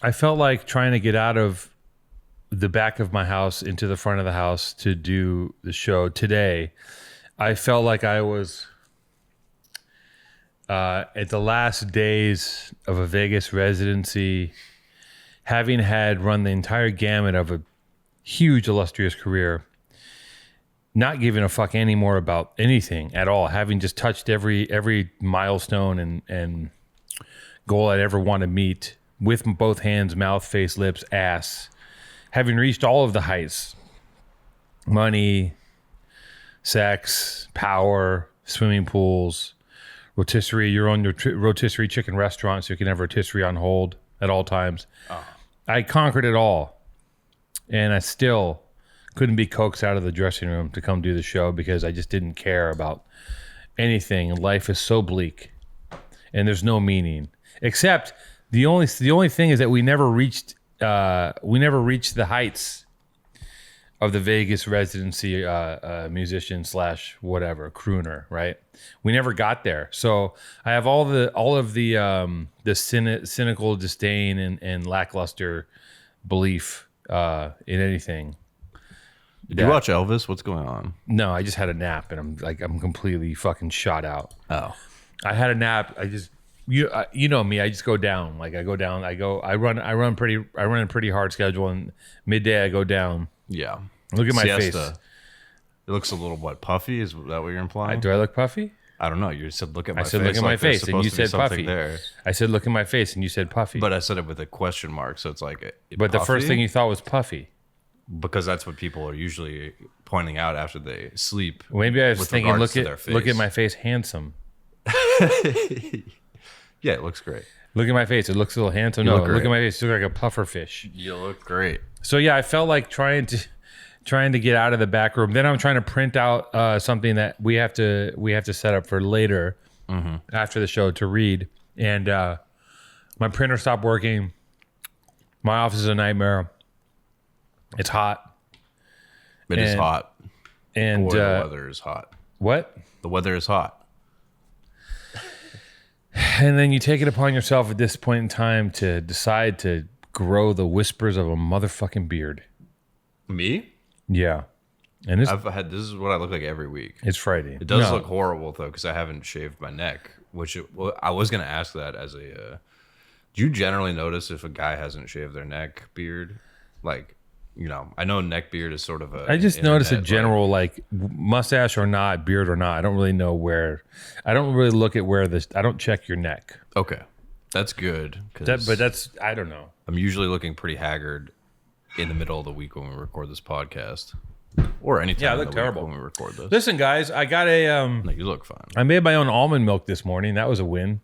I felt like trying to get out of the back of my house into the front of the house to do the show today. I felt like I was at the last days of a Vegas residency, having had run the entire gamut of a huge illustrious career, not giving a fuck anymore about anything at all, having just touched every milestone and goal I'd ever want to meet with both hands, mouth, face, lips, ass, having reached all of the heights, money, sex, power, swimming pools, rotisserie. You're on your rotisserie chicken restaurant, so you can have rotisserie on hold at all times. Oh. I conquered it all, and I still couldn't be coaxed out of the dressing room to come do the show because I just didn't care about anything. Life is so bleak, and there's no meaning. Except the only thing is that we never reached the heights of the Vegas residency musician / whatever crooner, right? We never got there. So I have all of the cynical disdain and lackluster belief in anything. Did you watch Elvis? What's going on? No, I just had a nap and I'm completely fucking shot out. Oh, I had a nap. You know me. I just go down. I run a pretty hard schedule, and midday I go down. Yeah. Look at my face. It looks a little puffy. Is that what you're implying? Do I look puffy? I don't know. You said look at my face. I said look at my face, and you said puffy. There. I said look at my face, and you said puffy. But I said it with a question mark, so it's like. But puffy? The first thing you thought was puffy. Because that's what people are usually pointing out after they sleep. Maybe I was thinking look at my face, handsome. Yeah, it looks great. Look at my face. It looks a little handsome. Look at my face. You look like a puffer fish. You look great. So yeah, I felt like trying to get out of the back room. Then I'm trying to print out something that we have to set up for later after the show to read. And my printer stopped working. My office is a nightmare. It's hot. It is hot. And boy, the weather is hot. What? The weather is hot. And then you take it upon yourself at this point in time to decide to grow the whispers of a motherfucking beard. Me? Yeah. And this is what I look like every week. It's Friday. It does look horrible though, because I haven't shaved my neck. I was gonna ask that as a. Do you generally notice if a guy hasn't shaved their neck beard? Like, I know neck beard is sort of a. I just notice a general like mustache or not, beard or not. I don't really know where. I don't really look at where this. I don't check your neck. Okay, that's good. But that's I don't know. I'm usually looking pretty haggard in the middle of the week when we record this podcast, or anytime. Yeah, I look terrible when we record this. Listen, guys, I got a. No, you look fine. I made my own almond milk this morning. That was a win.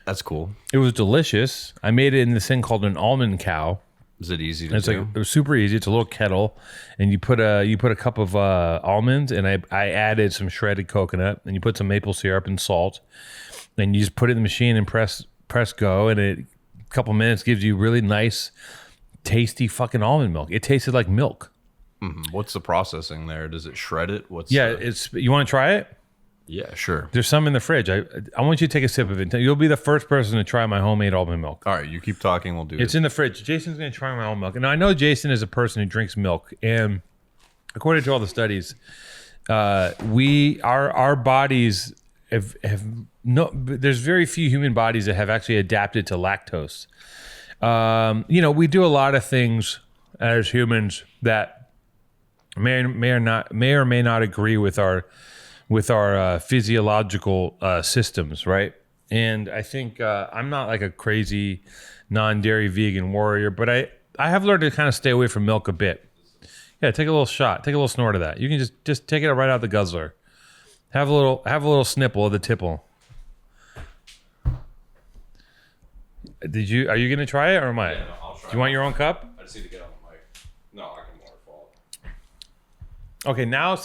That's cool. It was delicious. I made it in this thing called an almond cow. Is it easy to do? It was super easy. It's a little kettle, and you put a cup of almonds, and I added some shredded coconut, and you put some maple syrup and salt, and you just put it in the machine and press go, and a couple minutes gives you really nice, tasty fucking almond milk. It tasted like milk. Mm-hmm. What's the processing there? Does it shred it? You want to try it? Yeah, sure. There's some in the fridge. I want you to take a sip of it. You'll be the first person to try my homemade almond milk. All right, you keep talking. We'll do it. It's in the fridge. Jason's going to try my almond milk. And I know Jason is a person who drinks milk. And according to all the studies, our bodies have no. There's very few human bodies that have actually adapted to lactose. We do a lot of things as humans that may or may not agree with our physiological systems, right? And I think I'm not like a crazy non-dairy vegan warrior, but I have learned to kind of stay away from milk a bit. Yeah, take a little shot, take a little snort of that. You can just take it right out the guzzler. Have a little snipple of the tipple. Are you gonna try it or am I? Yeah, no, I'll try. Do you want your own cup? I just need to get on the mic. No, I can waterfall. Okay, now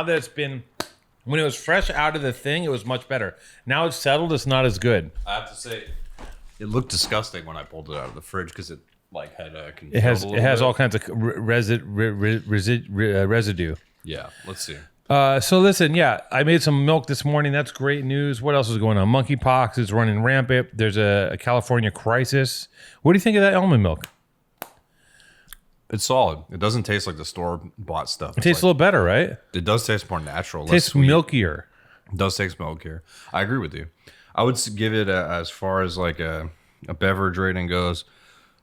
that it's been. When it was fresh out of the thing, it was much better. Now it's settled, it's not as good. I have to say, it looked disgusting when I pulled it out of the fridge because it had it has all kinds of residue. Yeah, let's see. So listen, yeah, I made some milk this morning. That's great news. What else is going on? Monkeypox is running rampant. There's a California crisis. What do you think of that almond milk? It's solid. It doesn't taste like the store-bought stuff. It tastes a little better, right? It does taste more natural. It tastes milkier. It does taste milkier. I agree with you. I would give it as far as like a beverage rating goes.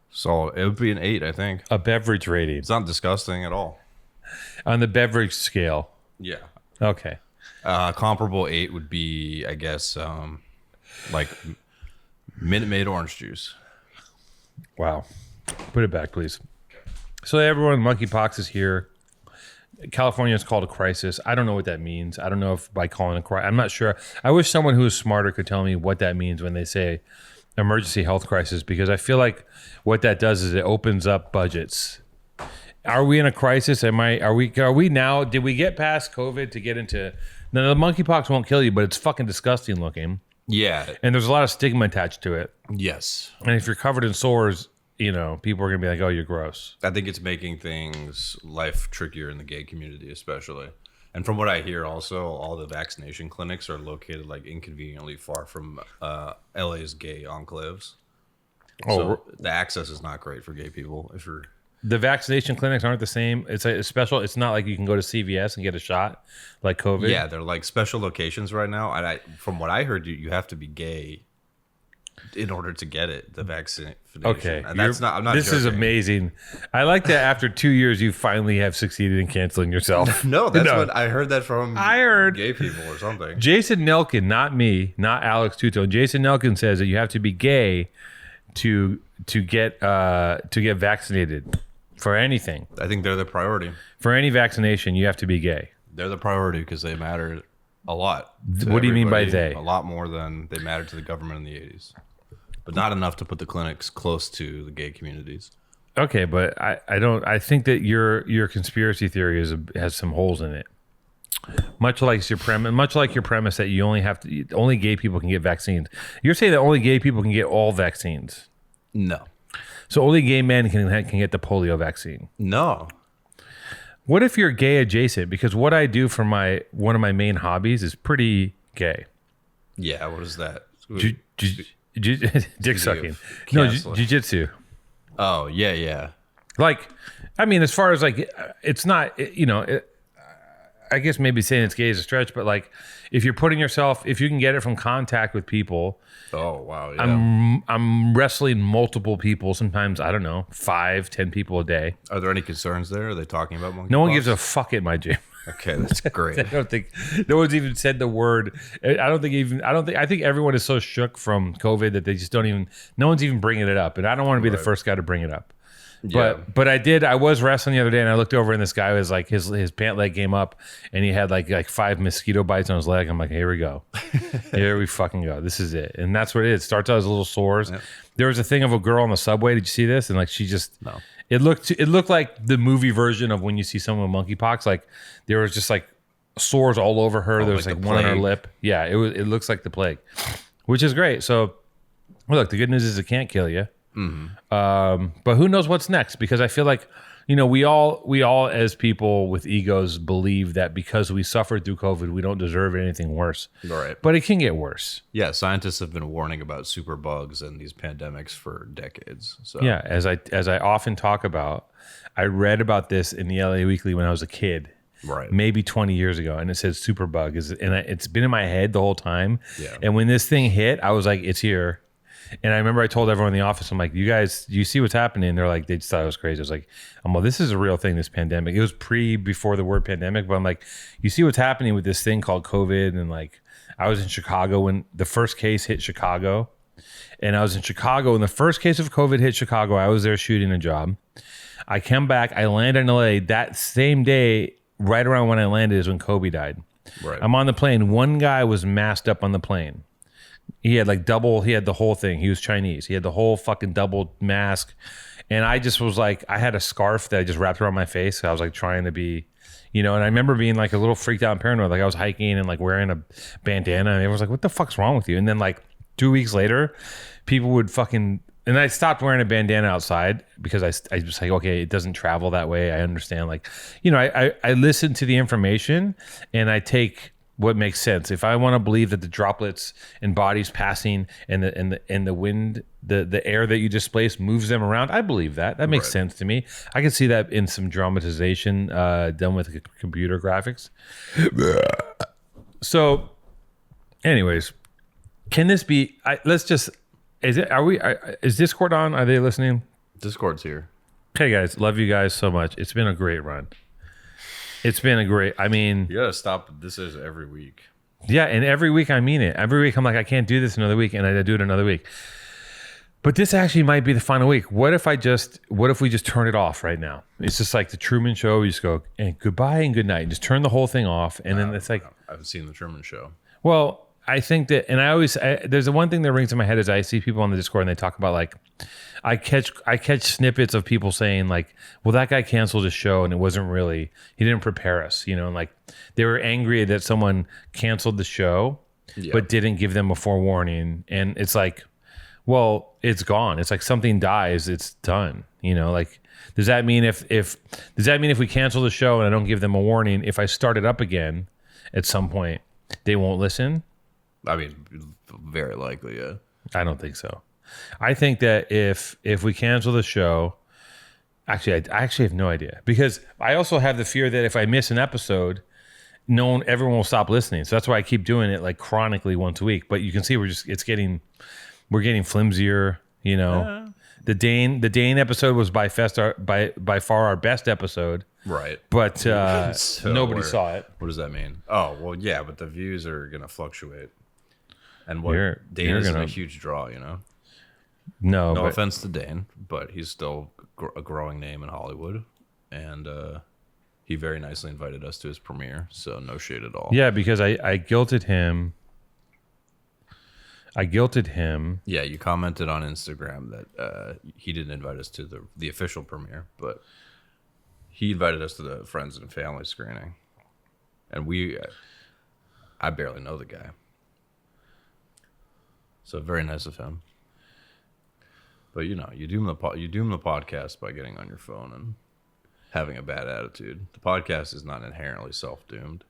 So it would be an 8, I think. A beverage rating. It's not disgusting at all. On the beverage scale. Yeah. Okay. Comparable 8 would be, I guess, like Minute Maid orange juice. Wow. Put it back, please. So everyone, monkeypox is here. California is called a crisis. I don't know what that means. I don't know if by calling it a crisis, I'm not sure. I wish someone who is smarter could tell me what that means when they say emergency health crisis, because I feel like what that does is it opens up budgets. Are we in a crisis? Are we now? Did we get past COVID to get into? No, the monkeypox won't kill you, but it's fucking disgusting looking. Yeah. And there's a lot of stigma attached to it. Yes. And if you're covered in sores, you know, people are gonna be like, "Oh, you're gross." I think it's making life trickier in the gay community, especially. And from what I hear, also all the vaccination clinics are located like inconveniently far from LA's gay enclaves. So the access is not great for gay people. If you're The vaccination clinics aren't the same. It's a special. It's not like you can go to CVS and get a shot like COVID. Yeah, they're like special locations right now. And from what I heard, you have to be gay in order to get it, the vaccination. Okay, and that's not. I'm not. This joking. is amazing. I like that. After 2 years, you finally have succeeded in canceling yourself. No, that's what I heard. That from I heard gay people or something. Jason Nelkin, not me, not Alex Tuto. Jason Nelkin says that you have to be gay to get vaccinated for anything. I think they're the priority. For any vaccination, you have to be gay. They're the priority because they matter a lot. What do you mean by everybody, they? A lot more than they mattered to the government in the 80s. But not enough to put the clinics close to the gay communities. Okay, but I don't. I think that your conspiracy theory has some holes in it. Much like your premise that you only gay people can get vaccines. You're saying that only gay people can get all vaccines. No. So only gay men can get the polio vaccine. No. What if you're gay adjacent? Because what I do for one of my main hobbies is pretty gay. Yeah, what is that? Dick sucking. No, jiu-jitsu. Oh, yeah. Like, I mean, as far as like, it's not, I guess maybe saying it's gay is a stretch, but like, if you're putting yourself, if you can get it from contact with people. Oh, wow. Yeah. I'm wrestling multiple people. Sometimes, I don't know, 5-10 people a day. Are there any concerns there? Are they talking about monkeypox? No one gives a fuck at my gym. Okay, that's great. I don't think no one's even said the word. I think everyone is so shook from COVID that they just don't even, no one's even bringing it up. And I don't want to be the first guy to bring it up. But I was wrestling the other day and I looked over and this guy was like, his pant leg came up and he had like 5 mosquito bites on his leg. I'm like, here we go. Here we fucking go. This is it. And that's what it is. Starts out as little sores. Yep. There was a thing of a girl on the subway. Did you see this? And like, she just, no. It looked like the movie version of when you see someone with monkeypox. Like there was just like sores all over her. There was like one on her lip. Yeah, it looks like the plague, which is great. So look, the good news is it can't kill you. Mm-hmm. But who knows what's next? Because I feel like, we all as people with egos believe that because we suffered through COVID, we don't deserve anything worse. Right. But it can get worse. Yeah, scientists have been warning about superbugs and these pandemics for decades. So yeah, as I often talk about, I read about this in the LA Weekly when I was a kid. Right. Maybe 20 years ago, and it says superbug it's been in my head the whole time. Yeah. And when this thing hit, I was like, it's here. And I remember I told everyone in the office, I'm like, you guys, do you see what's happening? They're like, they just thought it was crazy. I was like, well, this is a real thing, this pandemic. It was before the word pandemic, but I'm like, you see what's happening with this thing called COVID? And like, I was in Chicago when the first case hit Chicago. And I was in Chicago when the first case of COVID hit Chicago. I was there shooting a job. I came back, I landed in LA. That same day, right around when I landed is when Kobe died. Right. I'm on the plane. One guy was masked up on the plane. He had he had the whole thing. He was Chinese. He had the whole fucking double mask. And I just was like, I had a scarf that I just wrapped around my face. I was like trying to be, and I remember being like a little freaked out and paranoid. Like I was hiking and like wearing a bandana and everyone was like, what the fuck's wrong with you? And then like 2 weeks later, people would fucking and I stopped wearing a bandana outside because I was like, okay, it doesn't travel that way. I understand. Like, I listen to the information and I take what makes sense. If I want to believe that the droplets and bodies passing and the wind, the air that you displace moves them around, I believe that. That makes sense to me. I can see that in some dramatization done with computer graphics. So, anyways, can this be? Is Discord on? Are they listening? Discord's here. Okay, guys, love you guys so much. It's been a great run. It's been a great. I mean, You gotta stop. This is every week. yeah, and every week I mean it. Every week I'm like, I can't do this another week, and I do it another week. But this actually might be the final week. What if we just turn it off right now? It's just like the Truman Show. You just go and goodbye and good night, and just turn the whole thing off, and then it's like, I haven't seen the Truman Show. well, I think that, and there's the one thing that rings in my head is I see people on the Discord and they talk about like, I catch snippets of people saying like, well, that guy canceled his show and it wasn't really, he didn't prepare us, and like they were angry that someone canceled the show, but didn't give them a forewarning. And it's like, well, it's gone. It's like something dies, it's done. Like, does that mean if we cancel the show and I don't give them a warning, if I start it up again at some point, they won't listen? I mean, very likely, yeah. I don't think so. I think that if we cancel the show, actually, I actually have no idea, because I also have the fear that if I miss an episode, everyone will stop listening. So that's why I keep doing it like chronically once a week. But you can see we're getting flimsier. The Dane episode was by far our best episode. Right. But So nobody saw it. What does that mean? Oh, well, yeah, but the views are gonna fluctuate. And Dane isn't a huge draw, No but, offense to Dane, but he's still a growing name in Hollywood, and he very nicely invited us to his premiere, so no shade at all. Yeah, because I guilted him. Yeah, you commented on Instagram that he didn't invite us to the official premiere, but he invited us to the friends and family screening, and I barely know the guy, so very nice of him. But you doom the podcast by getting on your phone and having a bad attitude. The podcast is not inherently self-doomed.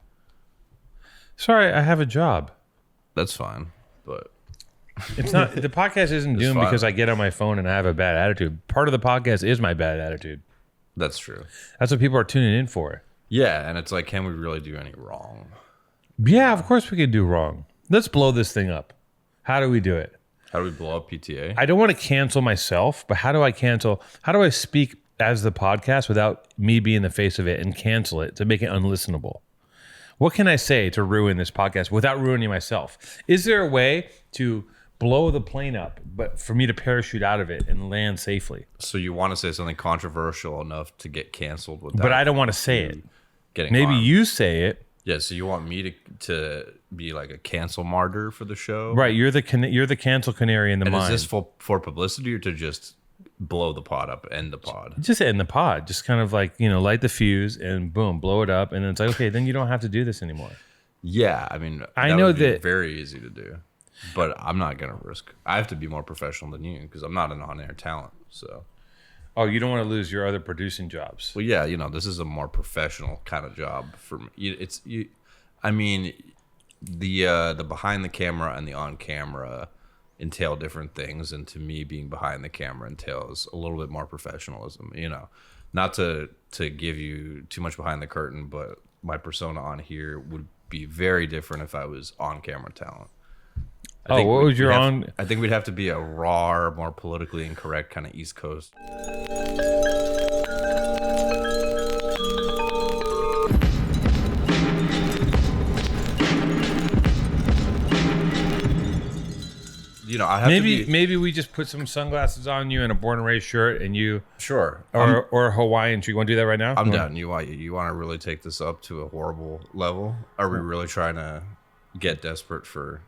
Sorry, I have a job. That's fine, but it's not. The podcast isn't doomed because I get on my phone and I have a bad attitude. Part of the podcast is my bad attitude. That's true. That's what people are tuning in for. Yeah, and it's like, can we really do any wrong? Yeah, of course we could do wrong. Let's blow this thing up. How do we do it? How do we blow up PTA? I don't want to cancel myself, but how do I speak as the podcast without me being the face of it and cancel it to make it unlistenable? What can I say to ruin this podcast without ruining myself? Is there a way to blow the plane up, but for me to parachute out of it and land safely? So you want to say something controversial enough to get canceled without, but I don't want to say it. Maybe harmed. you say it. Yeah, so you want me to be like a cancel martyr for the show? Right, you're the cancel canary in the mine. Is this for publicity or to just blow the pod up, end the pod? Just end the pod. Just kind of like, light the fuse and boom, blow it up. And then it's like, okay, then you don't have to do this anymore. Yeah, I mean, I know would be that very easy to do, but I'm not going to risk. I have to be more professional than you because I'm not an on-air talent. So, oh, you don't want to lose your other producing jobs. Well, yeah, this is a more professional kind of job for me. I mean, the behind the camera and the on camera entail different things, and to me, being behind the camera entails a little bit more professionalism. Not to give you too much behind the curtain, but my persona on here would be very different if I was on camera talent. What was your on? I think we'd have to be a raw, more politically incorrect kind of East Coast. I have maybe we just put some sunglasses on you and a born and raised shirt, and you sure or a Hawaiian shirt. You want to do that right now? I'm down. You want to really take this up to a horrible level? Are we really trying to get desperate for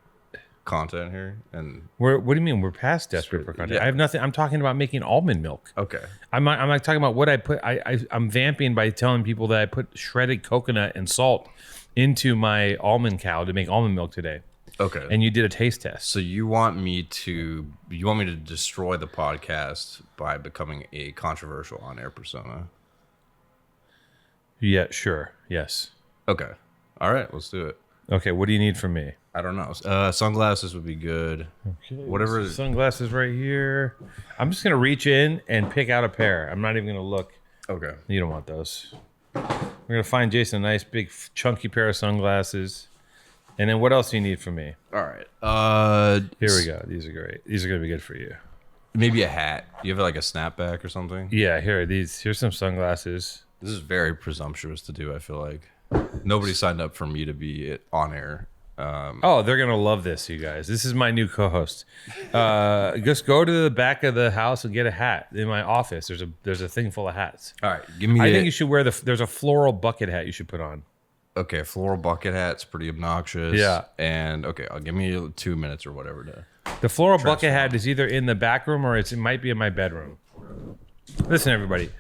content here? And what do you mean we're past desperate for content? Yeah. I have nothing. I'm talking about making almond milk. Okay. I'm like talking about what I put. I'm vamping by telling people that I put shredded coconut and salt into my almond cow to make almond milk today. Okay. and you did a taste test. So you want me to destroy the podcast by becoming a controversial on-air persona? Yeah, sure. Yes. Okay. All right, let's do it. Okay, what do you need from me? I don't know. Sunglasses would be good. Okay, Whatever. sunglasses right here. I'm just gonna reach in and pick out a pair. I'm not even gonna look. Okay. You don't want those. We're gonna find Jason a nice big chunky pair of sunglasses. And then what else do you need from me? All right. Here we go. These are great. These are gonna be good for you. Maybe a hat. You have like a snapback or something? Yeah, here's some sunglasses. This is very presumptuous to do, I feel like. Nobody signed up for me to be on air. Oh, they're gonna love this, you guys. This is my new co-host. Just go to the back of the house and get a hat. In my office, there's a thing full of hats. All right, give me. I think you should wear there's a floral bucket hat you should put on. Okay, a floral bucket hat's pretty obnoxious. Yeah. And okay, I'll give me 2 minutes or whatever to. The floral bucket hat is either in the back room or it might be in my bedroom. Listen, everybody.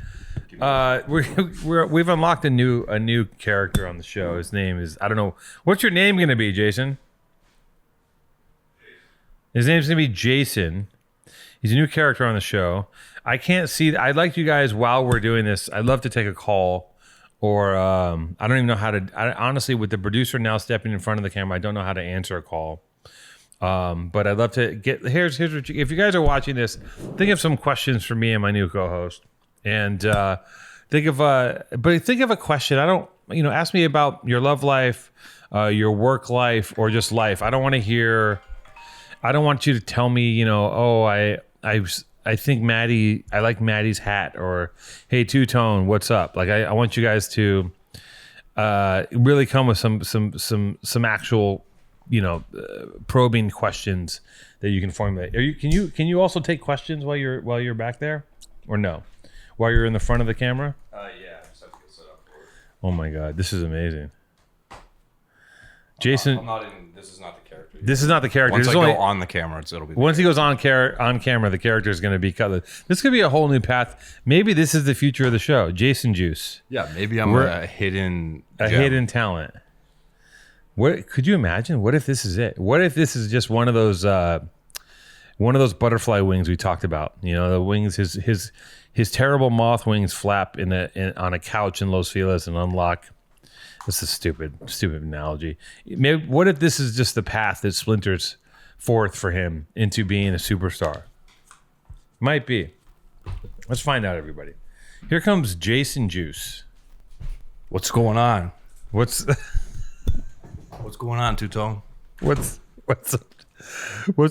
We've unlocked a new character on the show. His name is, I don't know. What's your name gonna be, Jason? His name's gonna be Jason. He's a new character on the show. I can't see. I'd like you guys, while we're doing this, I'd love to take a call, or I don't even know how to. Honestly, with the producer now stepping in front of the camera, I don't know how to answer a call. But I'd love to get. Here's what if you guys are watching this, think of some questions for me and my new co-host. And think of a question. I don't, ask me about your love life, your work life, or just life. I don't want you to tell me, I think I like Maddie's hat, or hey, Two-Tone, what's up? Like I want you guys to really come with some actual, probing questions that you can formulate. Can you also take questions while you're back there, or no? While you're in the front of the camera? Yeah, I just have to get set up for it. Oh my God, this is amazing. Jason, this is not the character. This is not the character. Once I go on the camera, it'll be. Once he goes on camera, the character is going to be cut. This could be a whole new path. Maybe this is the future of the show. Jason Juice. Yeah, maybe I'm a hidden talent. What could you imagine? What if this is it? What if this is just one of those butterfly wings we talked about? The wings, his terrible moth wings flap on a couch in Los Feliz and unlock. This is stupid analogy. Maybe what if this is just the path that splinters forth for him into being a superstar? Might be. Let's find out, everybody. Here comes Jason Juice. What's going on? What's going on, Two-Tone? What's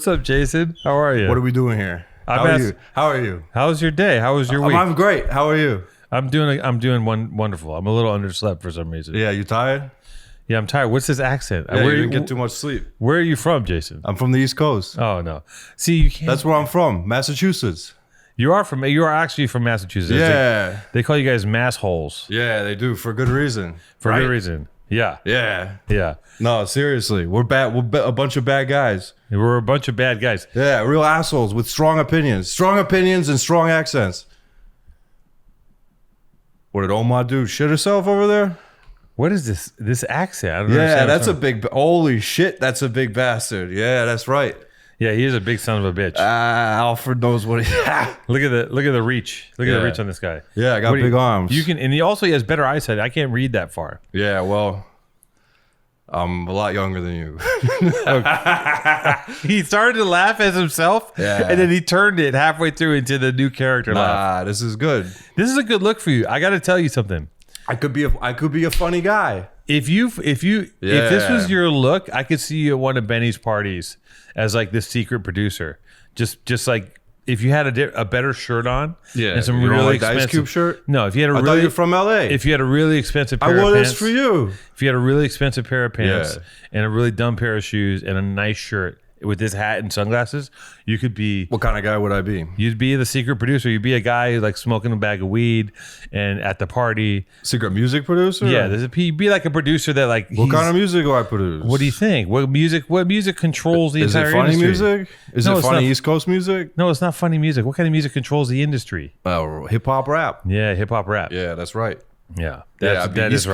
up, Jason? How are you? What are we doing here? How are you? How's your day? How was your week? I'm great. How are you? I'm doing wonderful. I'm a little underslept for some reason. Yeah, you tired? Yeah, I'm tired. What's this accent? Yeah, you didn't get too much sleep. Where are you from, Jason? I'm from the East Coast. Oh no. See, you can't. That's where I'm from, Massachusetts. You are actually from Massachusetts. Yeah. They call you guys mass holes. Yeah, they do, for good reason. Good reason. Yeah. Yeah. Yeah. No, seriously. We're bad. We're a bunch of bad guys. We're a bunch of bad guys. Yeah, real assholes with strong opinions. Strong opinions and strong accents. What did Oma do? Shit herself over there? What is this accent? I don't understand. Yeah, that's a big... Holy shit, that's a big bastard. Yeah, that's right. Yeah, he is a big son of a bitch. Alfred knows what he... Look at the reach. Look at the reach on this guy. Yeah, I got big arms. And he also has better eyesight. I can't read that far. Yeah, well... I'm a lot younger than you. He started to laugh as himself, and then he turned it halfway through into the new character laugh. This is good. This is a good look for you. I got to tell you something. I could be a funny guy. If this was your look, I could see you at one of Benny's parties as like this secret producer. Just like if you had a better shirt on, and some really expensive Ice Cube shirt. No, if you had I thought you're from LA. If you had a really expensive pair I of wore pants, this for you. If you had a really expensive pair of pants and a really dumb pair of shoes and a nice shirt with this hat and sunglasses, you could be... What kind of guy would I be? You'd be the secret producer. You'd be a guy like smoking a bag of weed and at the party. Secret music producer? Yeah, you'd be like a producer that like... What kind of music do I produce? What do you think? What music controls the entire industry? Is it funny music? Is it funny East Coast music? No, it's not funny music. What kind of music controls the industry? Hip-hop rap. Yeah, hip-hop rap. Yeah, that's right. Yeah, that is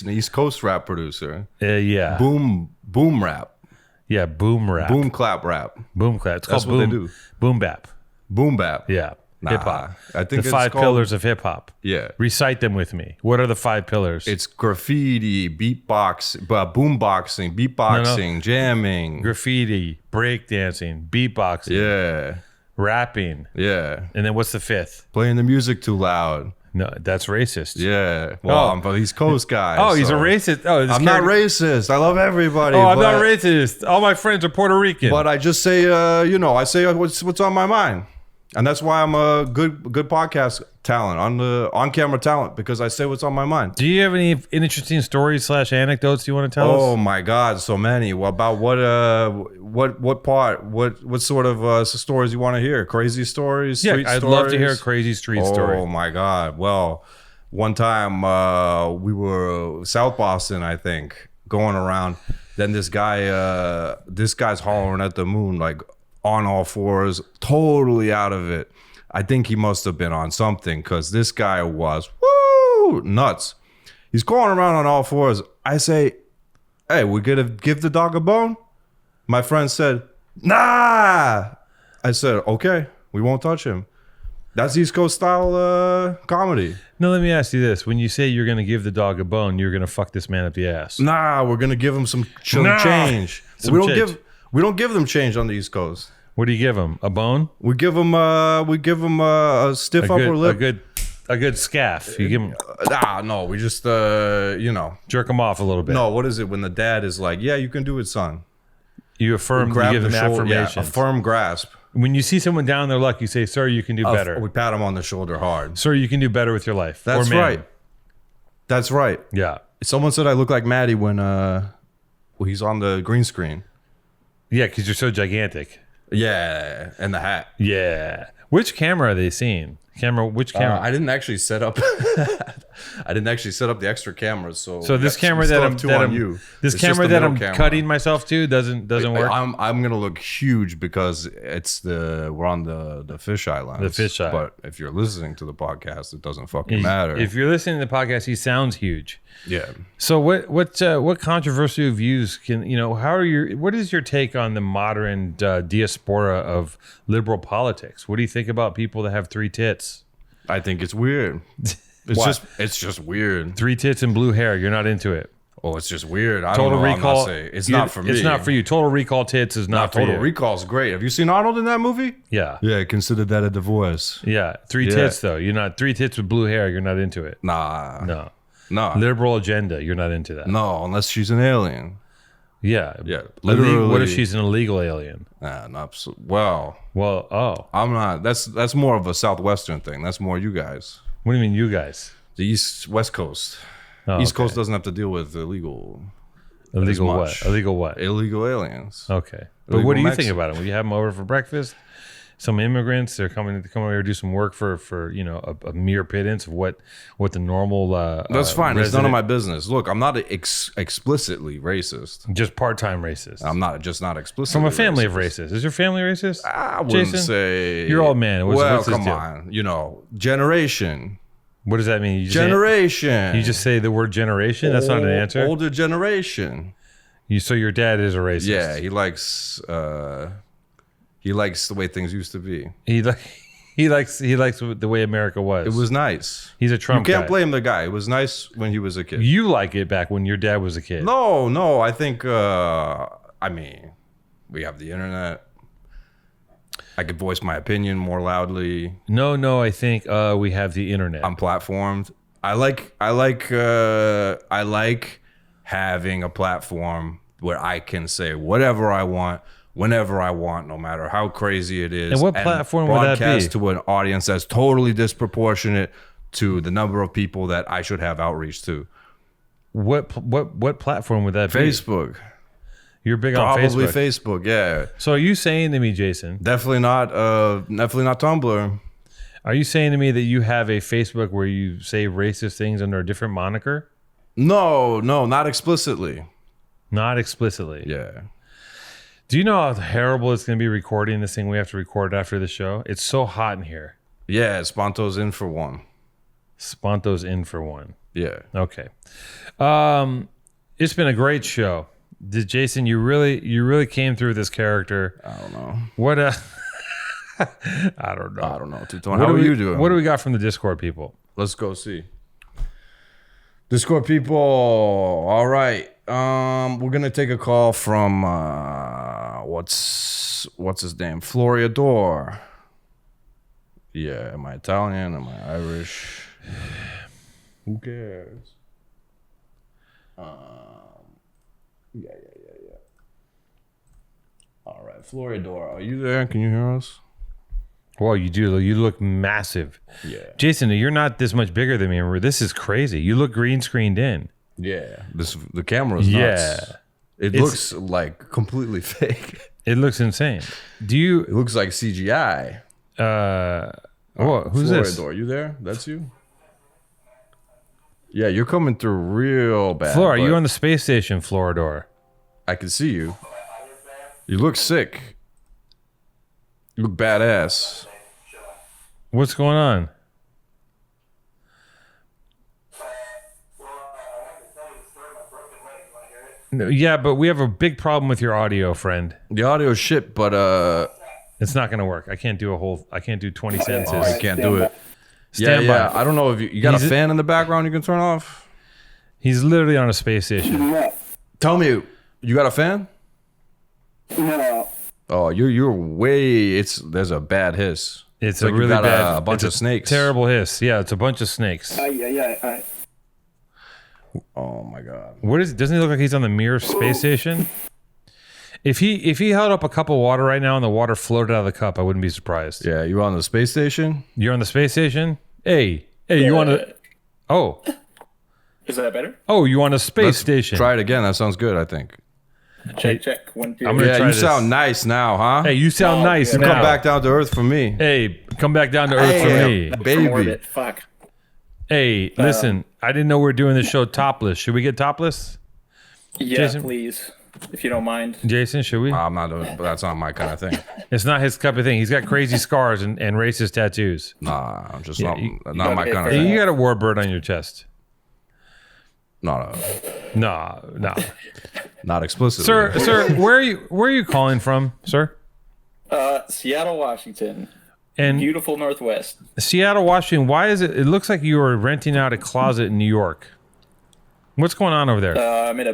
East Coast rap producer. Yeah. Boom rap. Yeah, boom rap. Boom clap rap. Boom clap. It's That's called what they boom, do. boom bap. Boom bap. Yeah. Nah, Hip hop. I think the it's 5 called- pillars of hip hop. Yeah. Recite them with me. What are the 5 pillars? It's graffiti, beatbox, boomboxing, beatboxing, jamming. Graffiti, breakdancing, beatboxing, Yeah. rapping. Yeah. And then what's the 5th? Playing the music too loud. No, that's racist. Yeah. Well, I'm an East Coast guy. Oh, he's a so- racist. Oh, I'm not racist. I love everybody. Oh, I'm but, not racist. All my friends are Puerto Rican. But I just say, I say what's on my mind. And that's why I'm a good podcast talent, on camera talent, because I say what's on my mind. Do you have any interesting stories / anecdotes you want to tell Oh us? my God, so many. Well, about what part? What sort of stories you want to hear? Crazy stories? Yeah, Street I'd stories? love to hear a crazy street story. Oh my God. Well, one time we were South Boston, I think, going around. Then this guy's hollering at the moon, like on all fours, totally out of it. I think he must have been on something, because this guy was nuts. He's going around on all fours. I say, hey, we gonna give the dog a bone? My friend said, nah. I said, okay, we won't touch him. That's East Coast style comedy. No, let me ask you this. When you say you're going to give the dog a bone, you're going to fuck this man up the ass. Nah, we're gonna give him some Nah. change. Some change. We don't give them change on the East Coast. What do you give him? A bone? We give them a stiff upper lip. A good scaff. You give him, No, we just jerk him off a little bit. No, what is it when the dad is like, yeah, you can do it, son. You affirm, you Grab give the them shoulder, yeah, affirmations. a firm grasp. When you see someone down on their luck, you say, sir, you can do better. We pat him on the shoulder hard. Sir, you can do better with your life. That's Or man. right. That's right. Yeah. Someone said I look like Maddie when he's on the green screen. Yeah, because you're so gigantic. Yeah, and the hat. Yeah. Which camera are they seeing? Which camera? I didn't actually set up. I didn't actually set up the extra cameras. So this camera that I'm this It's camera just the that I'm middle camera. cutting myself to doesn't work. I'm gonna look huge because we're on the fisheye lens. The fisheye. But if you're listening to the podcast, it doesn't fucking matter. If you're listening to the podcast, he sounds huge. Yeah. So what controversial views what is your take on the modern diaspora of liberal politics? What do you think about people that have 3 tits? I think it's weird. It's just weird. 3 tits and blue hair. You're not into it. Oh, it's just weird. I Total don't know. Recall. I'm not saying. It's not for me. It's not for you. Total Recall tits is not for you. Total Recall's great. Have you seen Arnold in that movie? Yeah. Yeah, I considered that a divorce. Yeah. 3 tits though. You're not 3 tits with blue hair. You're not into it. Nah. No. Liberal agenda. You're not into that. No, unless she's an alien. Yeah. Yeah. Literally. What if she's an illegal alien? Nah, not so, well. Well, oh. I'm not. That's more of a Southwestern thing. That's more you guys. What do you mean, you guys? The West Coast. Oh, East okay. Coast doesn't have to deal with illegal what? Illegal what? Illegal aliens. Okay. But Illegal what do you Mex- think about it? Will you have them over for breakfast? Some immigrants, they're coming over here to do some work for a mere pittance of what the normal That's fine. It's none resident- of my business. Look, I'm not explicitly racist. just part-time racist. I'm not explicitly From a family racist. of racists. Is your family racist? I wouldn't Jason? say You're old man. What's this come deal? on. Generation. What does that mean? You just Generation. You just say the word generation? That's not an answer. Older generation. So your dad is a racist. Yeah, he likes the way things used to be. He likes the way America was. It was nice. He's a Trump You can't guy. blame the guy. It was nice when he was a kid. You like it back when your dad was a kid. No. I think. We have the internet. I could voice my opinion more loudly. No. I think we have the internet. I'm platformed. I like having a platform where I can say whatever I want, whenever I want, no matter how crazy it is. And what platform would that be? Broadcast to an audience that's totally disproportionate to the number of people that I should have outreach to. What platform would that be? Facebook. You're big on Probably Facebook. Facebook, yeah. So are you saying to me, Jason? Definitely not Tumblr. Are you saying to me that you have a Facebook where you say racist things under a different moniker? No, not explicitly. Not explicitly. Yeah. Do you know how terrible it's going to be recording this thing we have to record after the show? It's so hot in here. Yeah, Sponto's in for one. Sponto's in for one. Yeah. Okay. It's been a great show. Jason, you really came through this character. I don't know. What I don't know. I don't know. Two-Tone. How are you doing? What do we got from the Discord people? Let's go see. Discord people. All right. We're gonna take a call from what's his name? Floriador. Yeah. Am I Italian? Am I Irish? Who cares? Yeah. All right, Floriador, are you there? Can you hear us? Well, you do. You look massive. Yeah. Jason, you're not this much bigger than me. This is crazy. You look green screened in. Yeah. The camera's nuts. Yeah. It looks like completely fake. It looks insane. It looks like CGI. Who's this? Floriador, you there? That's you? Yeah, you're coming through real bad. Flora, you on the space station, Floridor. I can see you. You look sick. You look badass. What's going on? No, yeah, but we have a big problem with your audio, friend. The audio's shit, but it's not gonna work. I can't do 20 sentences. I can't do it. Stand by. I don't know if you got a fan in the background you can turn off. He's literally on a space station. Tell me, you got a fan? No. Oh, you're way. There's a bad hiss. It's like a really you got bad. A bunch of snakes. Terrible hiss. Yeah, it's a bunch of snakes. Yeah. Oh my god. Doesn't he look like he's on the Mir space station? If he held up a cup of water right now and the water floated out of the cup, I wouldn't be surprised. Yeah, you on the space station? You're on the space station? Hey, you want to? Oh. Is that better? Oh, you on a space station? Try it again. That sounds good, I think. Check. 1, 2. I'm gonna try you this. Sound nice now, huh? Hey, you sound nice you now. come back down to earth for me. Hey, come back down to earth for me. Baby. Fuck. Hey, listen, I didn't know we were doing this show topless. Should we get topless? Yeah, Jason? please, if you don't mind. Jason, should we? I'm not doing it, but that's not my kind of thing. It's not his cup of thing. He's got crazy scars and racist tattoos. Nah, I'm just Yeah, not my kind of Hey, thing. you got a warbird on your chest. No. Not explicitly. Sir, where are you calling from, sir? Seattle, Washington. And Beautiful Northwest. Seattle, Washington. Why is it? It looks like you are renting out a closet in New York. What's going on over there? I'm in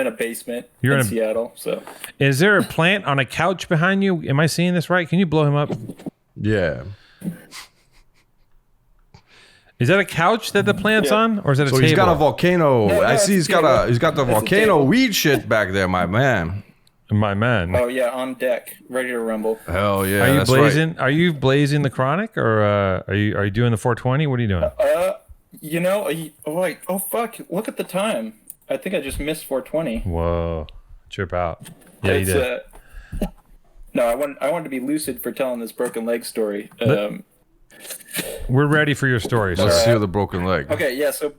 a basement You're in in a- Seattle. So Is there a plant on a couch behind you? Am I seeing this right? Can you blow him up? Yeah. Is that a couch that the plant's on, or is that a So table? he's got a volcano. No, I see it's he's got the a volcano table. weed shit back there, my man. My man. oh yeah, on deck, ready to rumble. Hell yeah. Are you that's blazing? Right. Are you blazing the chronic, or are you doing the 420? What are you doing? Oh fuck! Look at the time. I think I just missed 420. Whoa, trip out. Yeah, you did. No, I wanted to be lucid for telling this broken leg story. We're ready for your story. Sir. Let's hear the broken leg. Okay, yeah. So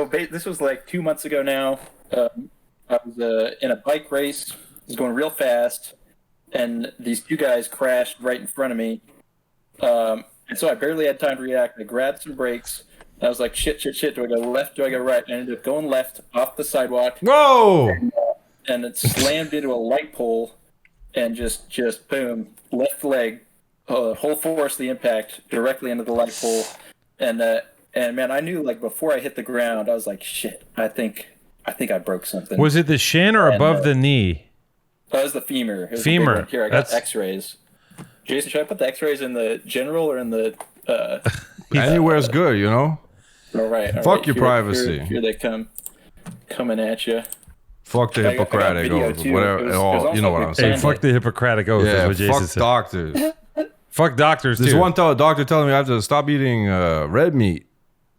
this was like 2 months ago now. I was in a bike race. I was going real fast, and these two guys crashed right in front of me. And so I barely had time to react. I grabbed some brakes. And I was like, shit. Do I go left? Do I go right? And I ended up going left off the sidewalk. Whoa! And it slammed into a light pole, and just boom, left leg, whole force of the impact directly into the light pole. And man, I knew like before I hit the ground, I was like, shit, I think I broke something. Was it the shin or above the knee? That was the femur. It was Femur. the big one. Here, I got X-rays. Jason, should I put the X-rays in the general or in the? Anywhere's good, you know. All right. Fuck your privacy. Here they come, coming at you. Fuck the I got Hippocratic video, oath. too. Whatever. It was You know what I'm also Hey, saying. fuck the Hippocratic oath. Yeah, is what Jason fuck said. doctors. Fuck doctors This too. one doctor telling me I have to stop eating red meat.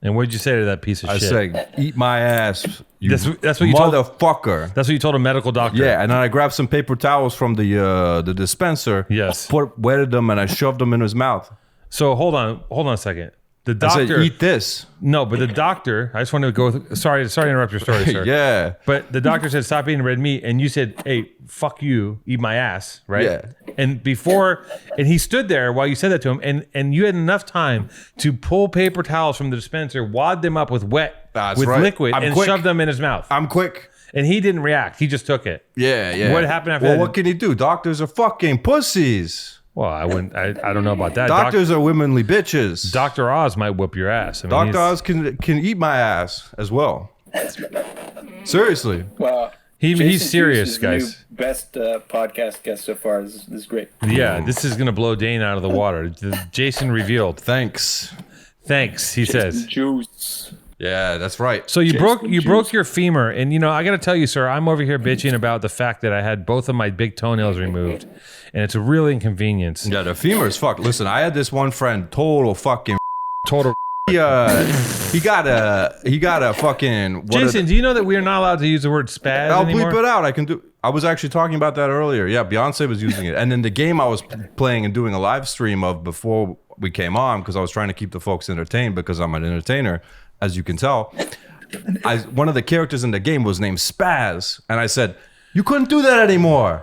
And what'd you say to that piece of I shit? said, eat my ass, you That's what you told- motherfucker. That's what you told a medical doctor. Yeah, and then I grabbed some paper towels from the dispenser. Yes. Wetted them and I shoved them in his mouth. So hold on a second. The I doctor. said, eat this. No, but the doctor. I just want to go. Sorry to interrupt your story, sir. Yeah. But the doctor said stop eating red meat, and you said, "Hey, fuck you, eat my ass," right? Yeah. And he stood there while you said that to him, and you had enough time to pull paper towels from the dispenser, wad them up with That's with right. liquid, I'm and quick. shove them in his mouth. I'm quick. And he didn't react. He just took it. Yeah. What happened after well, that? what can he do? Doctors are fucking pussies. Well, I wouldn't. I don't know about that. Doctors are womanly bitches. Dr. Oz might whoop your ass. I mean, Dr. Oz can eat my ass as well. Seriously. Wow. He's serious, Juice's new guys. Best podcast guest so far. This is great. Yeah, this is gonna blow Dane out of the water. Jason revealed. Thanks. Thanks, he says. Juice. Yeah, that's right. So you Jason broke your femur, and I got to tell you, sir, I'm over here bitching about the fact that I had both of my big toenails removed, and it's a real inconvenience. Yeah, the femur is fucked. Listen, I had this one friend, total fucking. Total. He got a fucking. Jason, do you know that we are not allowed to use the word spaz I'll anymore? bleep it out. I was actually talking about that earlier. Yeah, Beyonce was using it, and then the game I was playing and doing a live stream of before we came on because I was trying to keep the folks entertained because I'm an entertainer, as you can tell. One of the characters in the game was named Spaz, and I said, "You couldn't do that anymore."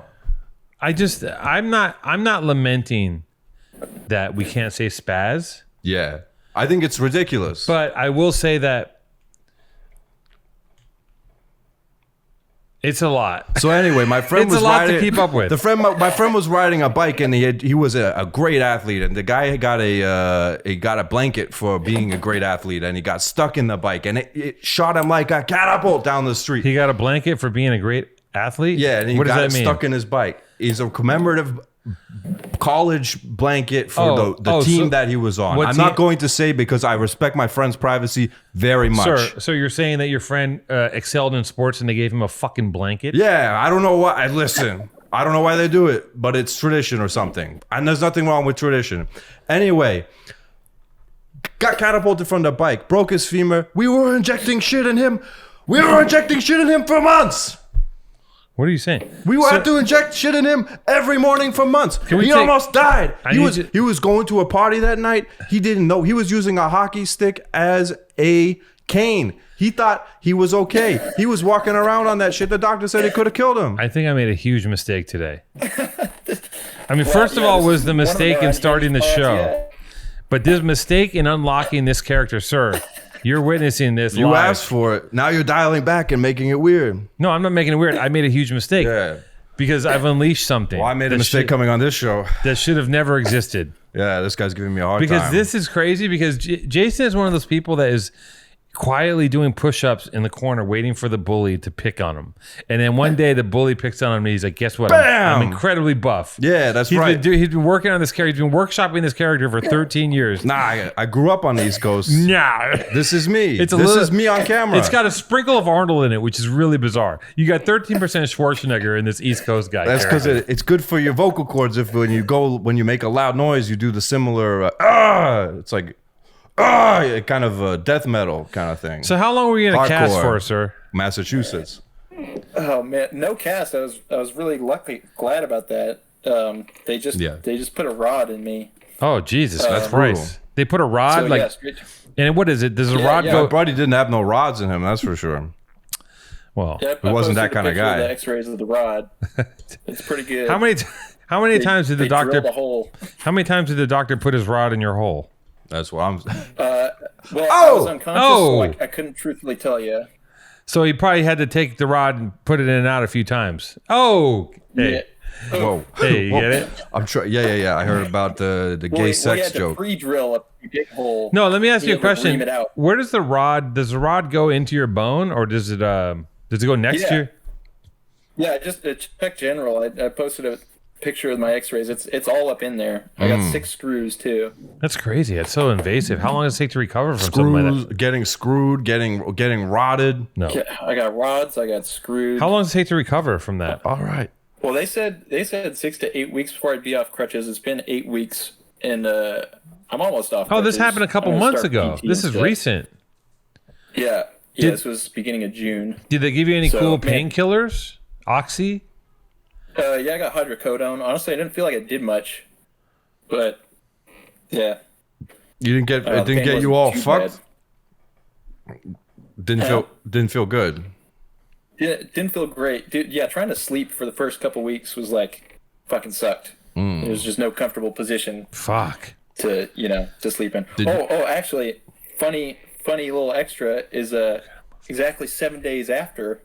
I'm not lamenting that we can't say spaz, Yeah, I think it's ridiculous. but I will say that it's a lot. So anyway, my friend It's was a lot to riding, keep up with. My friend was riding a bike, and he was a great athlete, and the guy got a blanket for being a great athlete, and he got stuck in the bike, and it shot him like a catapult down the street. He got a blanket for being a great athlete? Yeah, and he what does got that it mean? stuck in his bike. He's a commemorative college blanket for the team so that he was on. what I'm team- not going to say because I respect my friend's privacy very much. Sir, so you're saying that your friend excelled in sports and they gave him a fucking blanket? Yeah, I don't know why. Listen, I don't know why they do it, but it's tradition or something. And there's nothing wrong with tradition. Anyway, got catapulted from the bike, broke his femur. We were injecting shit in him. We were injecting shit in him for months. What are you saying? We had to inject shit in him every morning for months. He almost died. He was going to a party that night. He didn't know. He was using a hockey stick as a cane. He thought he was okay. He was walking around on that shit. The doctor said it could have killed him. I think I made a huge mistake today. I mean, first of all, was the mistake in starting the show. But this mistake in unlocking this character, sir, you're witnessing this You live. asked for it. Now you're dialing back and making it weird. No, I'm not making it weird. I made a huge mistake. Yeah. Because I've unleashed something. Well, I made a mistake coming on this show. that should have never existed. Yeah, this guy's giving me a hard Because time. this is crazy because Jason is one of those people that is quietly doing push-ups in the corner waiting for the bully to pick on him. And then one day the bully picks on him and he's like, guess what? I'm Bam! incredibly buff. Yeah, that's He's right. He's been working on this character. He's been workshopping this character for 13 years. Nah, I grew up on the East Coast. Nah. This is me. It's This is me on camera. It's got a sprinkle of Arnold in it, which is really bizarre. You got 13% Schwarzenegger in this East Coast guy. That's because it's good for your vocal cords. If when you make a loud noise, you do the similar it's like kind of death metal kind of thing. So how long were you in a cast Hardcore. for, sir? Massachusetts. Oh man, no cast. I was really glad about that. They just put a rod in me. Oh, Jesus Christ. brutal. They put a rod, So like, yeah, straight, and what is it? Does a Yeah, rod yeah. go? Brody didn't have no rods in him, that's for sure. Well, yeah, He wasn't that I posted a kind of picture guy. The X-rays of the rod. It's pretty good. how many times did the They doctor? drilled a hole. How many times did the doctor put his rod in your hole? That's what I'm. Well, I was unconscious, so I couldn't truthfully tell you. So he probably had to take the rod and put it in and out a few times. Oh, hey, Yeah. Whoa. hey, you Whoa. get it? I'm trying. Yeah. I heard about the gay We sex had to joke. pre-drill a big hole. No, let me ask you a able to ream question. it out. Where does the rod? Does the rod go into your bone, or does it go next to Yeah. your? Yeah, just check general. I posted a picture of my X-rays. It's all up in there. I got 6 screws too. That's crazy. It's so invasive. How long does it take to recover from something like that? Screws, getting screwed, getting rotted. No. Yeah, I got rods. I got screws. How long does it take to recover from that? All right. Well, they said 6 to 8 weeks before I'd be off crutches. It's been 8 weeks, and I'm almost off. Oh, this crutches. happened a couple I'm gonna months start ago. PT This is instead. recent. Yeah, Did- this was beginning of June. Did they give you any So, cool man. painkillers? Oxy? Yeah, I got hydrocodone. Honestly, I didn't feel like I did much, but yeah, You didn't get the it didn't pain get you wasn't all too fucked. bad. Didn't feel good. Didn't feel great. Dude, yeah, trying to sleep for the first couple weeks was like fucking sucked. There was just no comfortable position Fuck. to sleep in. Actually, funny little extra is exactly 7 days after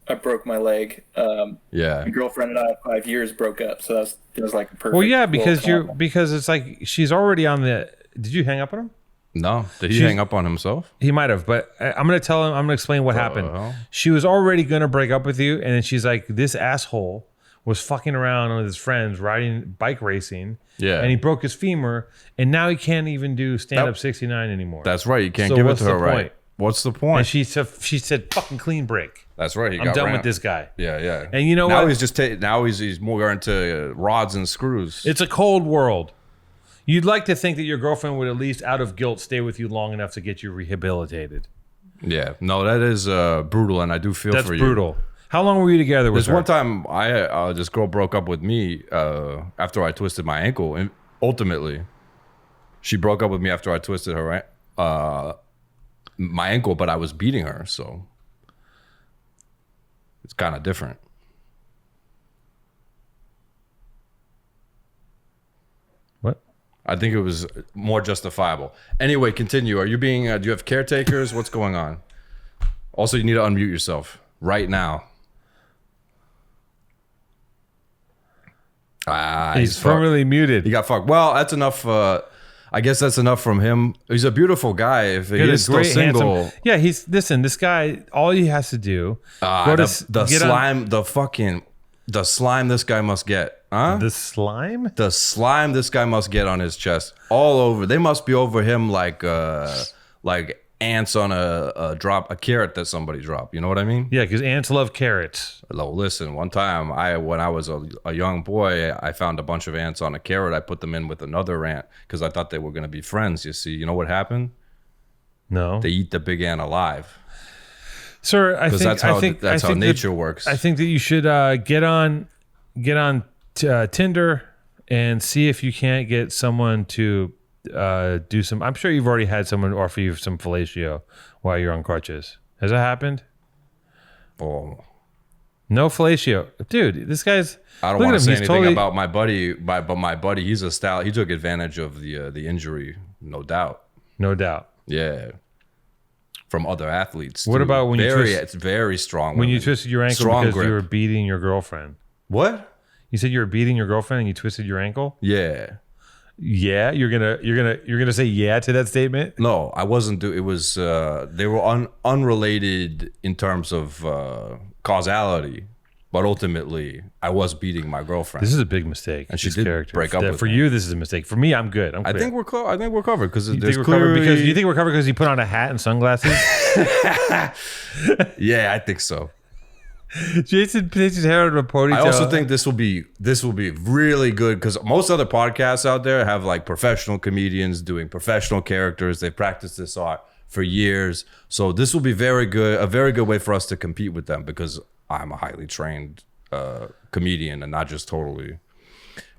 I broke my leg. Yeah. My girlfriend and I, 5 years, broke up. So that was like a perfect. Well, yeah, little because it's like she's already on the. Did you hang up on him? No. Did he hang up on himself? He might have, but I'm gonna tell him. I'm gonna explain what happened. hell? She was already gonna break up with you, and then she's like, "This asshole was fucking around with his friends, riding bike racing, Yeah. and he broke his femur, and now he can't even do stand up 69 anymore." That's right. You can't So give it what's to her the right. point? What's the And point? she said, "Fucking clean break. That's right. He I'm got done with rammed. this guy." Yeah, yeah. And you know now what? he's just now he's more into rods and screws. It's a cold world. You'd like to think that your girlfriend would at least, out of guilt, stay with you long enough to get you rehabilitated. Yeah, no, that is brutal, and I do feel That's for you. brutal. How long were you together with There's her? one time this girl broke up with me after I twisted my ankle, and ultimately, she broke up with me after I twisted her my ankle, but I was beating her, so it's kind of different. What? I think it was more justifiable. Anyway, continue. Are you being? Do you have caretakers? What's going on? Also, you need to unmute yourself right now. He's fucked. permanently muted. He got fucked. Well, that's enough. I guess that's enough from him. He's a beautiful guy. If he Got a is still great, single, handsome- Yeah, this guy. All he has to do the get slime, the slime this guy must get, huh? the slime. The slime this guy must get on his chest, all over. They must be over him like ants on a carrot that somebody dropped. You know what I mean? Yeah, because ants love carrots. Listen, one time when I was a young boy, I found a bunch of ants on a carrot. I put them in with another ant because I thought they were going to be friends. You see, you know what happened? No, They eat the big ant alive. sir. I think That's how nature works. I think that you should get on Tinder and see if you can't get someone to do some. I'm sure you've already had someone offer you some fellatio while you're on crutches. Has that happened? Oh, No fellatio, dude. This guy's. I don't look want at to him, say he's anything totally- about my buddy, but my buddy, he's a style. He took advantage of the injury, no doubt. No doubt. Yeah, from other athletes. What too. about when you it's very strong. When you women. twisted your ankle Strong because grip. you were beating your girlfriend? What? You said you were beating your girlfriend and you twisted your ankle? Yeah. Yeah, you're gonna say yeah to that statement? No, I wasn't. It was they were unrelated in terms of causality, but ultimately, I was beating my girlfriend. This is a big mistake. And she this did character. break up That with for me. you, this is a mistake. For me, I'm good. I'm I clear. think we're covered because you there's think we're covered clearly. because you think we're covered because you put on a hat and sunglasses. Yeah, I think so. Jason takes his hair out of a ponytail. I also think this will be really good because most other podcasts out there have like professional comedians doing professional characters. They've practiced this art for years, so this will be a very good way for us to compete with them because I'm a highly trained comedian and not just totally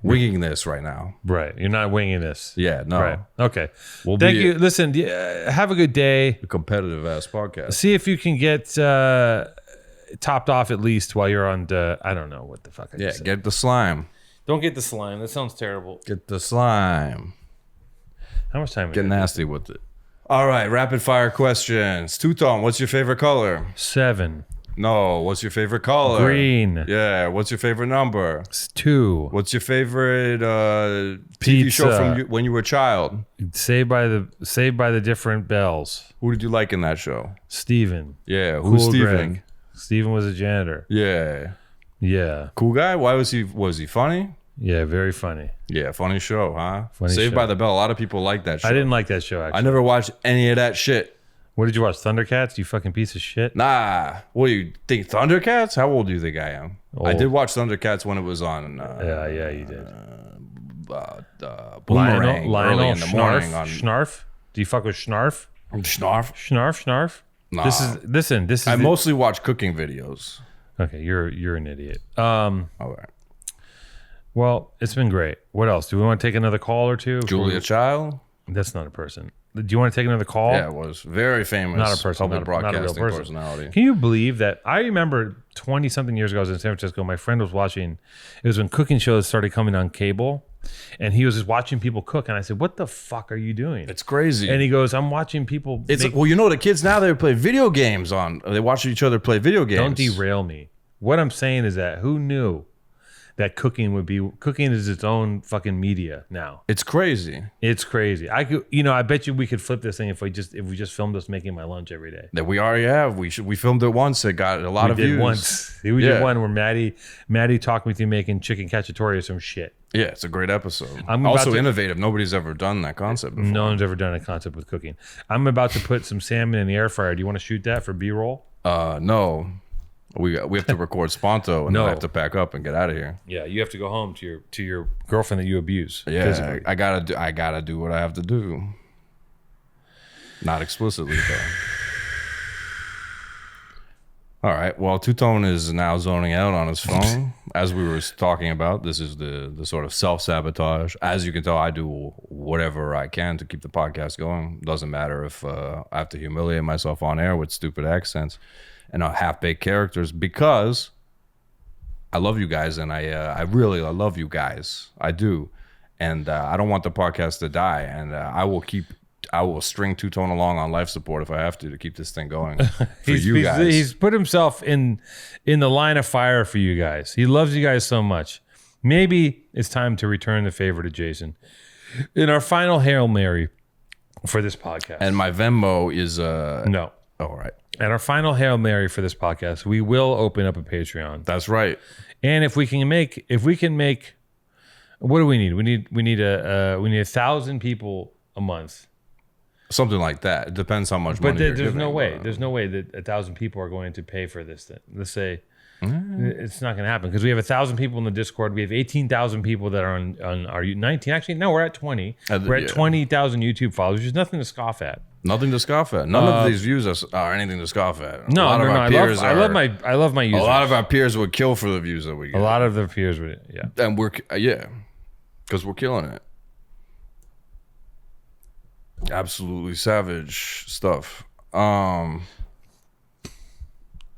winging this right now. right. You're not winging this. Yeah, no, Right. Okay. We'll Thank be you. Listen. Have a good day. a competitive ass podcast. See if you can get topped off at least while you're on. I don't know what the fuck. I Yeah, just said. get the slime. Don't get the slime. That sounds terrible. Get the slime. How much time? we Get got? nasty with it. All right, rapid fire questions. Two-tone, what's your favorite color? 7. No, what's your favorite color? Green. Yeah, what's your favorite number? 2. What's your favorite TV show Pizza. from when you were a child? Saved by the different bells. Who did you like in that show? Steven. Yeah, who's Cool Steven? Greg. Steven was a janitor. Yeah, Yeah. cool guy. Why was he funny? Yeah, very funny. Yeah, funny show, huh? Funny Saved show. by the Bell. A lot of people like that show. I didn't like that show, actually. I never watched any of that shit. What did you watch? Thundercats? You fucking piece of shit. Nah. What do you think? Thundercats? How old do you think I am? I Old. did watch Thundercats when it was on. Yeah, you did. Boomerang early in the Schnarf. morning on Schnarf? Do you fuck with Schnarf? Snarf. Schnarf? Nah. This is I mostly watch cooking videos. okay, you're an idiot. All right. Well, it's been great. What else? Do we want to take another call or two? Julia Child. That's not a person. Do you want to take another call? Yeah, was very famous. Not a person. Public Not a real broadcasting person. personality. Can you believe that? I remember 20 something years ago, I was in San Francisco. My friend was watching. It was when cooking shows started coming on cable. And he was just watching people cook. And I said, what the fuck are you doing? It's crazy. And he goes, I'm watching people. It's well, you know, the kids now, they play video games they watch each other play video games. Don't derail me. What I'm saying is that who knew that cooking is its own fucking media now. It's crazy. It's crazy. I bet you we could flip this thing if we just filmed us making my lunch every day. That we already have. We filmed it once. It got a lot of views. We did one where Maddie talked me through making chicken cacciatore or some shit. Yeah, it's a great episode. I'm also innovative. Nobody's ever done that concept before. No one's ever done a concept with cooking. I'm about to put some salmon in the air fryer. Do you want to shoot that for B-roll? No. We have to record Sponto and then I have to pack up and get out of here. Yeah, you have to go home to your girlfriend that you abuse. Yeah, physically. I gotta do what I have to do. Not explicitly though. All right. Well, Two Tone is now zoning out on his phone. As we were talking about, this is the sort of self-sabotage. As you can tell, I do whatever I can to keep the podcast going. Doesn't matter if I have to humiliate myself on air with stupid accents and half-baked characters, because I love you guys, and I really love you guys. I do, and I don't want the podcast to die, and I will string Two Tone along on life support if I have to keep this thing going for you guys. He's put himself in the line of fire for you guys. He loves you guys so much. Maybe it's time to return the favor to Jason. In our final Hail Mary for this podcast. And my Venmo is no. All right. At our final Hail Mary for this podcast, we will open up a Patreon. That's right. And if we can make, what do we need? We need 1,000 people a month. Something like that. It depends how much But money you're there's giving, no way. There's no way that 1,000 people are going to pay for this thing. Let's say it's not going to happen, because we have 1,000 people in the Discord. We have 18,000 people that are on our 19. Actually, no, we're at 20. We're at 20,000 YouTube followers, which is nothing to scoff at. Nothing to scoff at. None of these views are anything to scoff at. No. I love my users. A lot of our peers would kill for the views that we get. A lot of the peers would, yeah. And because we're killing it. Absolutely savage stuff.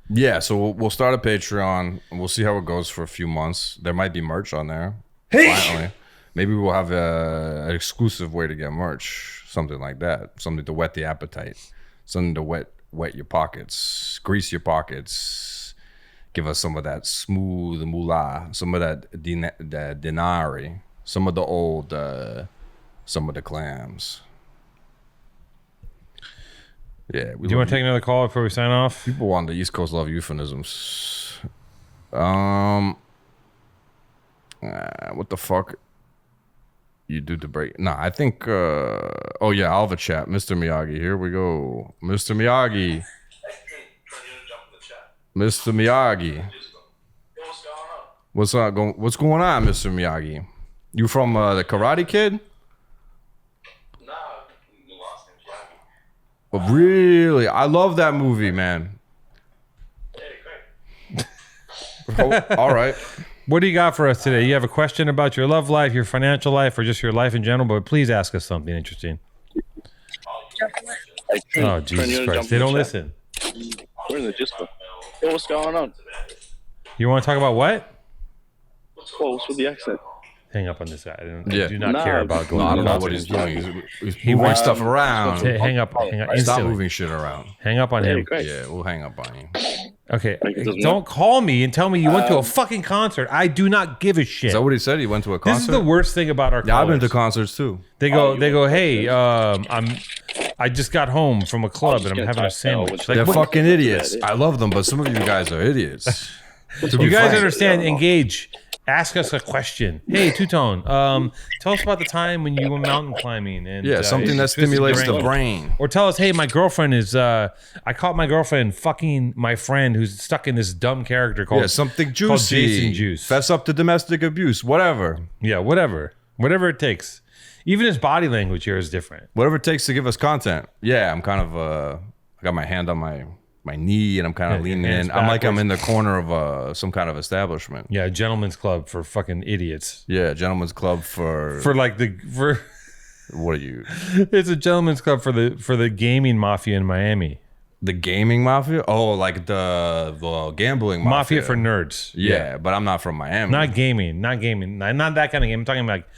Yeah, so we'll start a Patreon and we'll see how it goes for a few months. There might be merch on there. Finally. Maybe we'll have an exclusive way to get merch, something like that, something to whet the appetite, something to wet your pockets, grease your pockets, give us some of that smooth moolah, some of that denari, some of the old, some of the clams. Yeah. Do you want to take another call before we sign off? People on the East Coast love euphemisms. What the fuck? You do the break? No, I think. Oh yeah, Alva chat. Mr. Miyagi. Here we go. Mr. Miyagi. Mr. Miyagi. What's going on, Mr. Miyagi? You from the Karate Kid? Oh, really? I love that movie, man. All right. What do you got for us today? You have a question about your love life, your financial life, or just your life in general, but please ask us something interesting. Oh, Jesus Christ. They don't listen. We're in the disco. Yo, what's going on? You want to talk about what? What's with the accent? Hang up on this guy. I do Nah, not care about going. No, I don't know what he's doing. He's moving stuff around. Hang up. Stop Instantly. moving shit around. Hang up on him. Great. Yeah, we'll hang up on you. Okay. Don't call me and tell me you went to a fucking concert. I do not give a shit. Is that what he said? He went to a concert? This is the worst thing about our Yeah, I've been to callers. concerts too. They go, hey, I just got home from a club and I'm having a sandwich. Like, They're what- fucking idiots. I love them, but some of you guys are idiots. you guys understand? Engage. Ask us a question. Hey, Two Tone, tell us about the time when you were mountain climbing. And Yeah, something that twisted your stimulates the ankle. brain. Or tell us, hey, my girlfriend is. I caught my girlfriend fucking my friend who's stuck in this dumb character called. Yeah, something called juicy. Jason Juice. Fess up to domestic abuse. Whatever. Yeah, whatever it takes. Even his body language here is different. Whatever it takes to give us content. Yeah, I'm kind of I got my hand on my knee and I'm kind of leaning hands in. I'm like I'm backwards. in the corner of some kind of establishment. Yeah, gentleman's club for fucking idiots. Yeah, gentleman's club for For what are you? it's a gentleman's club for the gaming mafia in Miami. The gaming mafia? Oh, like the gambling mafia. Mafia for nerds. Yeah, but I'm not from Miami. Not gaming. Not that kind of game. I'm talking about like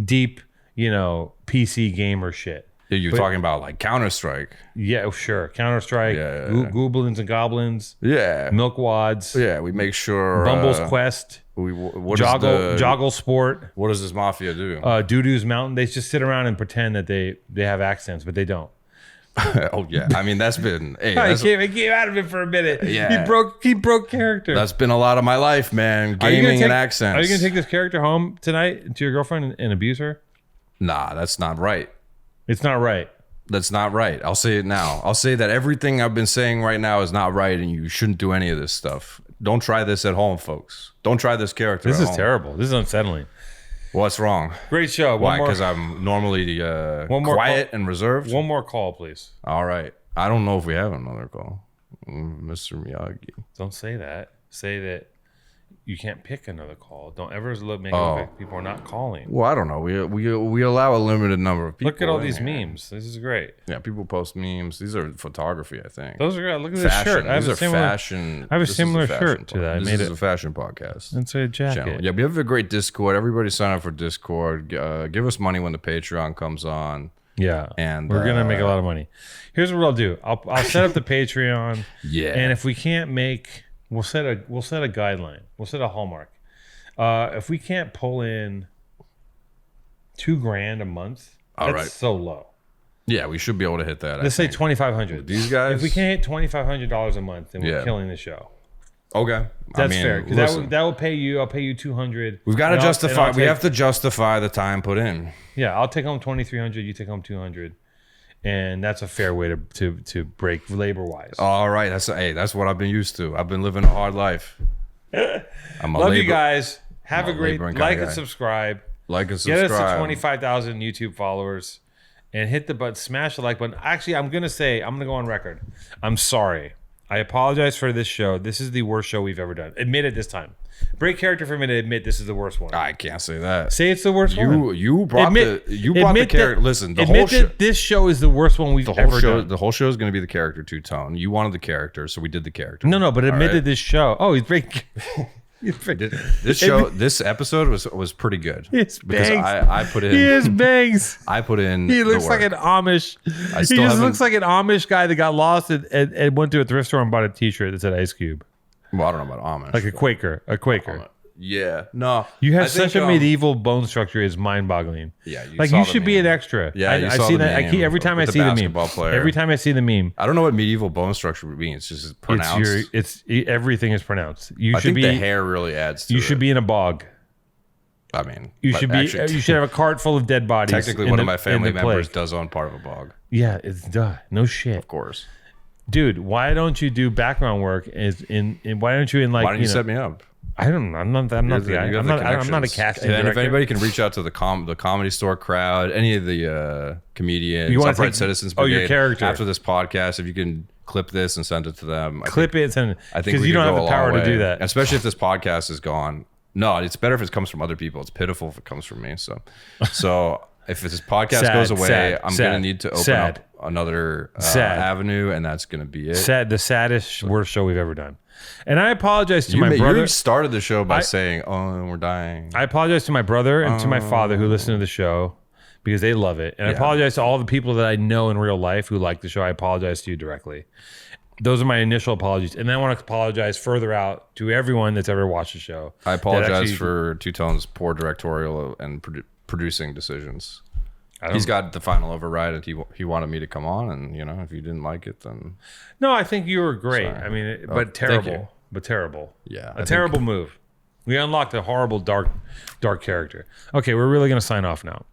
deep, PC gamer shit. You're talking about like Counter-Strike. Yeah, sure. Counter-Strike, Yeah. Goblins and Goblins, Yeah. Milk Wads, Yeah, we make sure Bumble's Quest, Joggle Sport, what does this mafia do? Doo-Doo's Mountain. They just sit around and pretend that they have accents, but they don't. Oh yeah, I mean that's been I came out of it for a minute. Yeah. He broke character. that's been a lot of my life, man. Gaming and accents. Are you gonna take this character home tonight to your girlfriend and abuse her? Nah, that's not right. It's not right. That's not right. I'll say it now. I'll say that everything I've been saying right now is not right, and you shouldn't do any of this stuff. Don't try this at home, folks. Don't try this character. This at is home. terrible. This is unsettling. What's wrong? Great show. Why? Because I'm normally quiet and reserved. One more call, please. All right. I don't know if we have another call, Mr. Miyagi. Don't say that. Say that you can't pick another call. Don't ever make it look like people are not calling. Well, I don't know. We allow a limited number of people. Look at all in these here. memes. This is great. Yeah, people post memes. These are photography, I think. Those are great. Look at Fashion. this shirt. These are fashion. I have a this is similar fashion shirt to that. I This made is it. a fashion podcast. It's a jacket. Channel. Yeah, we have a great Discord. Everybody sign up for Discord. Give us money when the Patreon comes on. Yeah, And, we're gonna make a lot of money. Here's what I'll do. I'll set up the Patreon. Yeah. And if we can't make, we'll set a guideline. We'll set a hallmark. If we can't pull in $2,000 a month, All that's right. so low. Yeah, we should be able to hit that. Let's say $2,500. These guys? If we can't hit $2,500 a month, then we're Yeah. killing the show. Okay. That's fair. Because Listen, that will pay you. I'll pay you $200. we've got to And I'll justify. We take- have to justify the time put in. Yeah, I'll take home $2,300. You take home $200, and that's a fair way to break labor wise. All right. That's what I've been used to. I've been living a hard life. I'm a Love you labor- guys. Have a great laboring like kind of and guy. subscribe. Like and Get subscribe. us to 25,000 YouTube followers, and hit the button. Smash the like button. Actually, I'm gonna go on record. I'm sorry. I apologize for this show. This is the worst show we've ever done. Admit it this time. Break character for a minute. Admit this is the worst one. I can't say that. Say it's the worst one. You brought the character. Listen, the admit whole show. that this show is the worst one we've ever done. The whole show is going to be the character two-tone. You wanted the character, so we did the character. No, but admit right. that this show. Oh, he's breaking. This episode was pretty good. His because bangs. I put in. He has bangs. I put in. He looks the like work. an Amish. I He still just haven't- looks like an Amish guy that got lost and went to a thrift store and bought a T-shirt that said Ice Cube, Well, I don't know about Amish. like a Quaker. A Quaker. Yeah. No. You have I think, such a medieval bone structure. It's mind-boggling. Yeah, you like saw you the should be meme. an extra. Yeah, you I saw see the that. I meme keep every time I with the see the meme. basketball player. Every time I see the meme, I don't know what medieval bone structure means. It's just pronounced. everything is pronounced. You I should think the be. hair really adds to it. You should be in a bog. I mean, You but should be. actually, You should have a cart full of dead bodies. technically, in one the- of my in family the members plague. does own part of a bog. Yeah, it's duh. No shit. Of course. Dude, why don't you do background work? Why don't you in like? Why don't you set me up? I don't know. I'm not the guy. You I'm got the not a connections. casting And if director. anybody can reach out to the comedy store crowd, any of the comedians, You wanna Upright take- Citizens oh, your Brigade, character. after this podcast, if you can clip this and send it to them, Clip it and send it. I think Because we you could don't go have a the power long to do way. that. Especially if this podcast is gone. No, it's better if it comes from other people. It's pitiful if it comes from me. So if this podcast Sad, goes away, sad, I'm sad, gonna need to open sad. up another Sad. avenue, and that's gonna be it. The saddest, worst show we've ever done. And I apologize to my brother. You started the show by saying, "Oh, we're dying." I apologize to my brother and to my father who listen to the show because they love it. And I Yeah. apologize to all the people that I know in real life who like the show. I apologize to you directly. Those are my initial apologies. And then I want to apologize further out to everyone that's ever watched the show. I that apologize actually- for Two Tone's poor directorial and producing decisions. I don't- He's got the final override, and he wanted me to come on. And if you didn't like it, then No, I think you were great. Sorry. I mean, Oh, but thank terrible. you. But terrible. Yeah, A terrible move. We unlocked a horrible, dark character. Okay, we're really going to sign off now.